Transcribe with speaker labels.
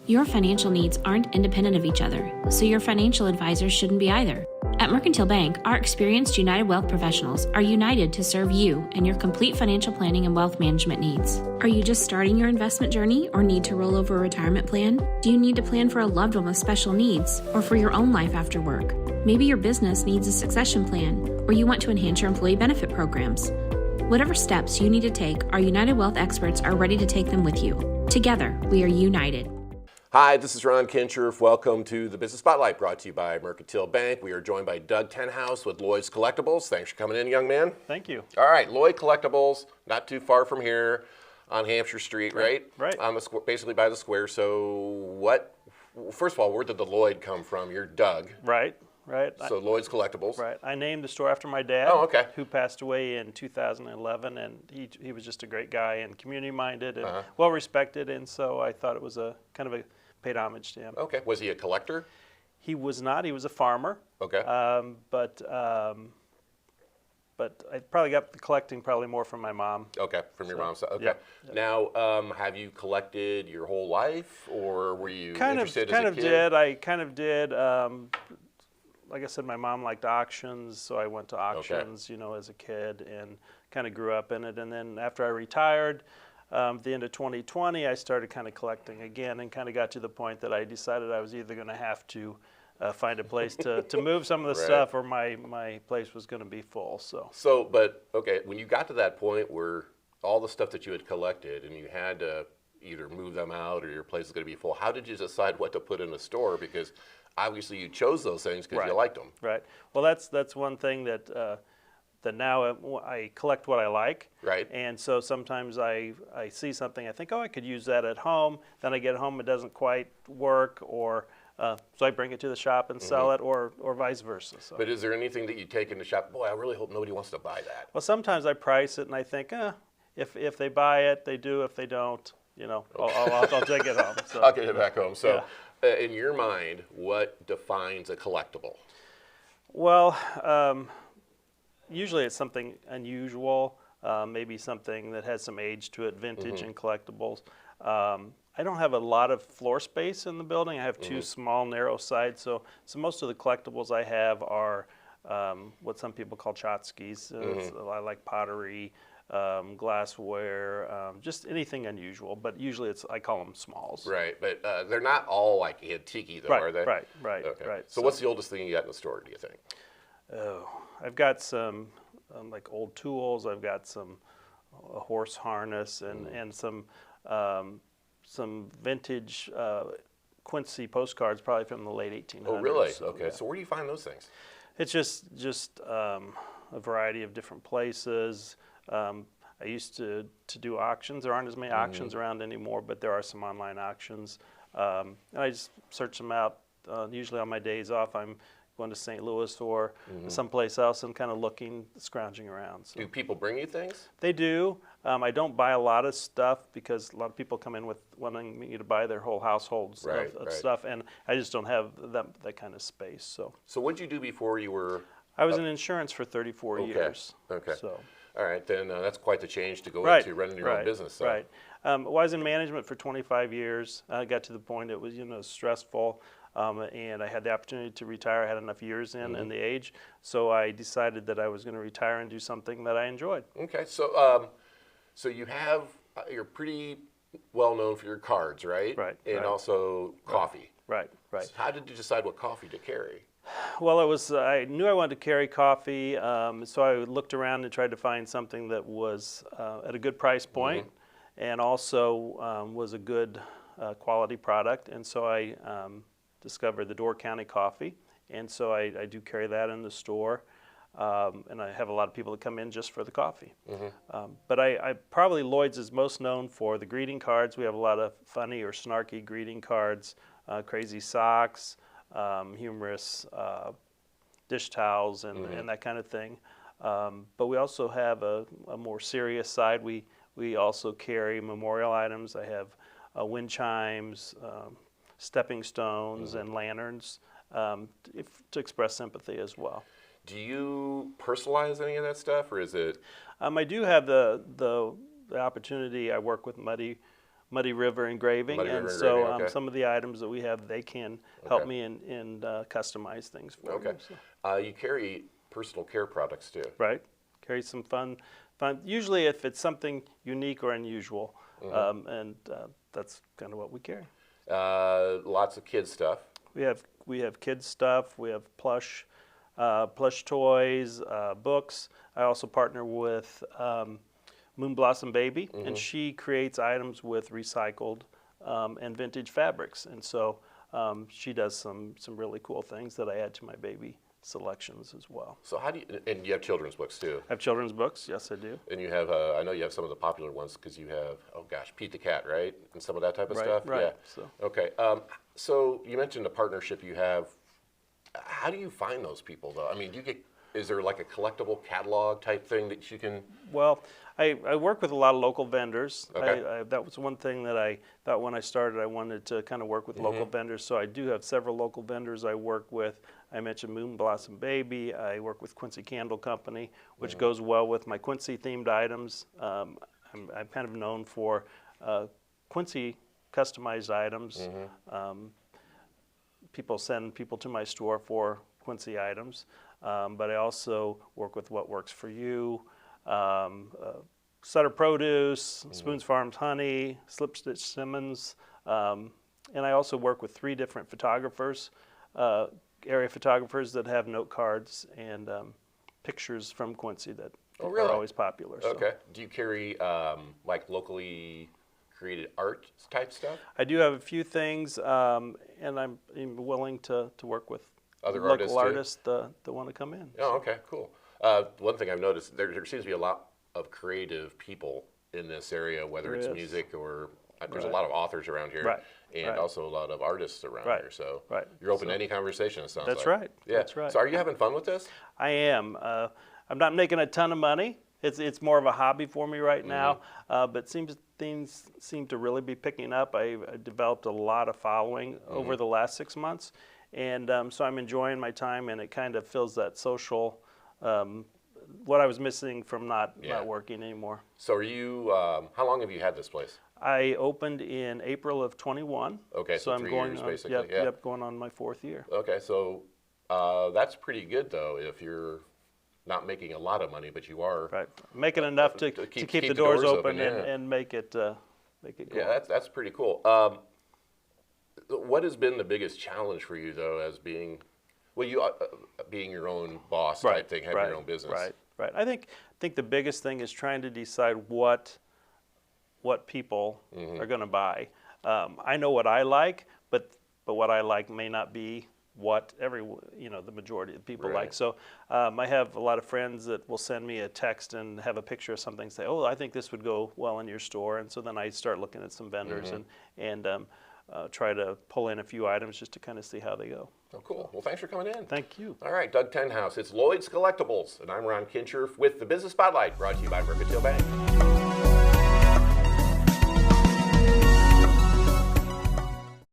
Speaker 1: Your financial needs aren't independent of each other, so your financial advisors shouldn't be either. At Mercantile Bank, our experienced United Wealth professionals are united to serve you and your complete financial planning and wealth management needs. Are you just starting your investment journey or need to roll over a retirement plan? Do you need to plan for a loved one with special needs or for your own life after work? Maybe your business needs a succession plan or you want to enhance your employee benefit programs. Whatever steps you need to take, our United Wealth experts are ready to take them with you. Together, we are united.
Speaker 2: Hi, this is Ron Kincherf. Welcome to the Business Spotlight, brought to you by Mercantile Bank. We are joined by Doug Tenhouse with Loyds Collectibles. Thanks for coming in, young man.
Speaker 3: Thank you.
Speaker 2: All right, Lloyd Collectibles, not too far from here on Hampshire Street, right?
Speaker 3: Right.
Speaker 2: On the basically by the square. So first of all, where did the Lloyd come from? You're Doug.
Speaker 3: Right.
Speaker 2: So Loyds Collectibles.
Speaker 3: Right. I named the store after my dad.
Speaker 2: Oh, okay.
Speaker 3: Who passed away in 2011, and he was just a great guy and community-minded and well-respected, and so I thought it was a kind of a paid homage to him.
Speaker 2: Okay. Was he a collector?
Speaker 3: He was not. He was a farmer.
Speaker 2: Okay.
Speaker 3: But I probably got the collecting probably more from my mom.
Speaker 2: Okay, from your mom's side. Okay.
Speaker 3: Yeah.
Speaker 2: Now, have you collected your whole life, or were you interested
Speaker 3: kind
Speaker 2: as
Speaker 3: of
Speaker 2: a kid?
Speaker 3: did. I kind of did. Like I said, my mom liked auctions, so I went to auctions, as a kid, and kind of grew up in it. And then after I retired, at the end of 2020, I started kind of collecting again, and kind of got to the point that I decided I was either going to have to find a place to move some of the stuff, or my place was going to be full.
Speaker 2: But when you got to that point where all the stuff that you had collected and you had to either move them out or your place is going to be full, how did you decide what to put in a store? Because obviously you chose those things because you liked them.
Speaker 3: Right. Well, that's one thing that now I collect what I like.
Speaker 2: Right.
Speaker 3: And so sometimes I see something, I think, I could use that at home. Then I get home, it doesn't quite work, or so I bring it to the shop and sell it, or vice versa. So.
Speaker 2: But is there anything that you take in the shop? Boy, I really hope nobody wants to buy that.
Speaker 3: Well, sometimes I price it and I think, if they buy it, they do. If they don't, I'll take it home. So.
Speaker 2: I'll get it back home. So, in your mind, what defines a collectible?
Speaker 3: Well, usually it's something unusual, maybe something that has some age to it, vintage and collectibles. I don't have a lot of floor space in the building. I have two small, narrow sides, so most of the collectibles I have are what some people call tchotchkes. I like pottery, glassware, just anything unusual, but usually I call them smalls.
Speaker 2: Right, but they're not all like antique though, are they?
Speaker 3: Right.
Speaker 2: So what's the oldest thing you got in the store, do you think?
Speaker 3: Oh, I've got some like old tools. I've got a horse harness and some vintage Quincy postcards, probably from the late 1800s.
Speaker 2: Oh, really?
Speaker 3: So,
Speaker 2: okay. So where do you find those things?
Speaker 3: It's just a variety of different places. I used to do auctions. There aren't as many auctions around anymore, but there are some online auctions. And I just search them out. Usually on my days off, I'm going to St. Louis or someplace else and kind of scrounging around. So.
Speaker 2: Do people bring you things?
Speaker 3: They do. I don't buy a lot of stuff because a lot of people come in with wanting me to buy their whole households of stuff, and I just don't have that kind of space. So
Speaker 2: what did you do before you were?
Speaker 3: I was in insurance for 34 years.
Speaker 2: Okay.
Speaker 3: So.
Speaker 2: All right, then that's quite the change to go into running your own business. So.
Speaker 3: Right. I was in management for 25 years. I got to the point it was stressful. And I had the opportunity to retire. I had enough years in the age, so I decided that I was going to retire and do something that I enjoyed.
Speaker 2: Okay, so you're pretty well known for your cards, right?
Speaker 3: Right.
Speaker 2: And also coffee.
Speaker 3: Right.
Speaker 2: So how did you decide what coffee to carry?
Speaker 3: Well, I knew I wanted to carry coffee, so I looked around and tried to find something that was at a good price point, and also was a good quality product. And so I discovered the Door County coffee, and so I do carry that in the store, and I have a lot of people that come in just for the coffee. But I probably Loyds is most known for the greeting cards. We have a lot of funny or snarky greeting cards, crazy socks, humorous dish towels, and that kind of thing. But we also have a more serious side. We also carry memorial items. I have wind chimes, stepping stones, and lanterns to express sympathy as well.
Speaker 2: Do you personalize any of that stuff, or is it?
Speaker 3: I do have the opportunity. I work with Muddy Muddy River engraving,
Speaker 2: Muddy
Speaker 3: and
Speaker 2: River
Speaker 3: so
Speaker 2: engraving, okay.
Speaker 3: some of the items that we have, they can help me in customize things for
Speaker 2: Okay.
Speaker 3: me. So.
Speaker 2: You carry personal care products too.
Speaker 3: Right. Carry some fun. Usually, if it's something unique or unusual, and that's kind of what we carry.
Speaker 2: Lots of kids stuff.
Speaker 3: We have kids stuff. We have plush toys, books. I also partner with Moon Blossom Baby, and she creates items with recycled and vintage fabrics, and so she does some really cool things that I add to my baby selections as well.
Speaker 2: So how do you, and you have children's books too?
Speaker 3: I have children's books, yes I do.
Speaker 2: And you have, I know you have some of the popular ones because you have, oh gosh, Pete the Cat, right? And some of that type of stuff?
Speaker 3: Right,
Speaker 2: Yeah.
Speaker 3: so.
Speaker 2: Okay, so you mentioned a partnership you have. How do you find those people though? I mean, is there like a collectible catalog type thing that you can?
Speaker 3: Well, I work with a lot of local vendors.
Speaker 2: Okay.
Speaker 3: That was one thing that I thought when I started I wanted to kind of work with local vendors. So I do have several local vendors I work with. I mentioned Moon Blossom Baby. I work with Quincy Candle Company, which goes well with my Quincy themed items. I'm kind of known for Quincy customized items. People send people to my store for Quincy items, but I also work with What Works For You, Sutter Produce, Spoons Farms Honey, Slip Stitch Simmons, and I also work with 3 different photographers, area photographers that have note cards and pictures from Quincy that are always popular. So.
Speaker 2: Okay. Do you carry like locally created art type stuff?
Speaker 3: I do have a few things, and I'm willing to work with
Speaker 2: Other
Speaker 3: local
Speaker 2: artists
Speaker 3: that want to come in.
Speaker 2: Oh, okay, cool. One thing I've noticed, there seems to be a lot of creative people in this area, whether it's music or there's a lot of authors around here, and also a lot of artists around here. So you're open to any conversation, it sounds like.
Speaker 3: That's right.
Speaker 2: Yeah.
Speaker 3: That's right.
Speaker 2: So are you having fun with this?
Speaker 3: I am. I'm not making a ton of money. It's more of a hobby for me right now, but things seem to really be picking up. I developed a lot of following over the last 6 months, and so I'm enjoying my time, and it kind of fills that social, what I was missing from not working anymore.
Speaker 2: So are you, how long have you had this place?
Speaker 3: I opened in April of 21.
Speaker 2: Okay, so
Speaker 3: I'm
Speaker 2: 3
Speaker 3: going
Speaker 2: years
Speaker 3: on,
Speaker 2: basically.
Speaker 3: Yep, going on my 4th year.
Speaker 2: Okay, so that's pretty good though if you're not making a lot of money, but you are
Speaker 3: making enough to keep the doors open and make it go.
Speaker 2: Yeah, that's pretty cool. What has been the biggest challenge for you though, as being, well, you being your own boss type thing, having your own business?
Speaker 3: Right. I think the biggest thing is trying to decide what people are going to buy. I know what I like, but what I like may not be what the majority of people like. So I have a lot of friends that will send me a text and have a picture of something, say, oh, I think this would go well in your store. And so then I start looking at some vendors and try to pull in a few items just to kind of see how they go.
Speaker 2: Oh, cool. Well, thanks for coming in.
Speaker 3: Thank you.
Speaker 2: All right, Doug Tenhouse. It's Loyds Collectibles, and I'm Ron Kincher with the Business Spotlight, brought to you by Mercantile Bank.